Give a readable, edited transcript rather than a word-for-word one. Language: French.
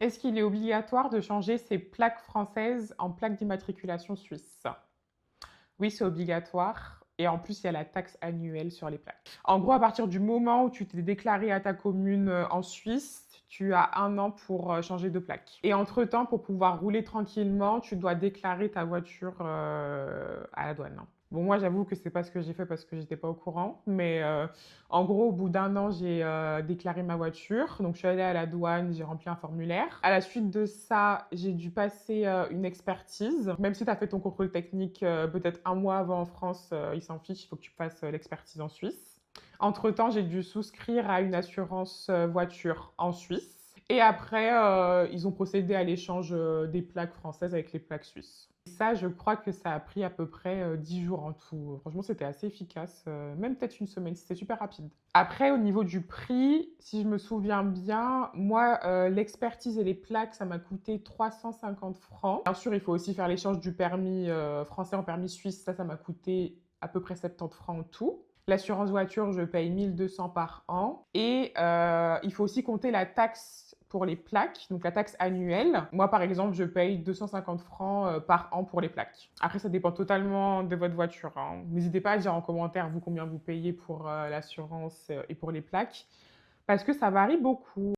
Est-ce qu'il est obligatoire de changer ses plaques françaises en plaques d'immatriculation suisse? Oui, c'est obligatoire. Et en plus, il y a la taxe annuelle sur les plaques. En gros, à partir du moment où tu t'es déclaré à ta commune en Suisse, tu as 1 an pour changer de plaque. Et entre-temps, pour pouvoir rouler tranquillement, tu dois déclarer ta voiture à la douane. Bon, moi, j'avoue que c'est pas ce que j'ai fait parce que j'étais pas au courant. Mais en gros, au bout d'1 an, j'ai déclaré ma voiture. Donc, je suis allée à la douane, j'ai rempli un formulaire. À la suite de ça, j'ai dû passer une expertise. Même si tu as fait ton contrôle technique peut-être 1 mois avant en France, ils s'en fichent, il faut que tu passes l'expertise en Suisse. Entre-temps, j'ai dû souscrire à une assurance voiture en Suisse. Et après, ils ont procédé à l'échange des plaques françaises avec les plaques suisses. Ça, je crois que ça a pris à peu près 10 jours en tout. Franchement, c'était assez efficace, même peut-être une semaine, c'était super rapide. Après, au niveau du prix, si je me souviens bien, moi, l'expertise et les plaques, ça m'a coûté 350 francs. Bien sûr, il faut aussi faire l'échange du permis français en permis suisse. Ça m'a coûté à peu près 70 francs en tout. L'assurance voiture, je paye 1200 par an. Et il faut aussi compter la taxe pour les plaques, donc la taxe annuelle. Moi, par exemple, je paye 250 francs par an pour les plaques. Après, ça dépend totalement de votre voiture, hein. N'hésitez pas à dire en commentaire, vous, combien vous payez pour l'assurance et pour les plaques, parce que ça varie beaucoup.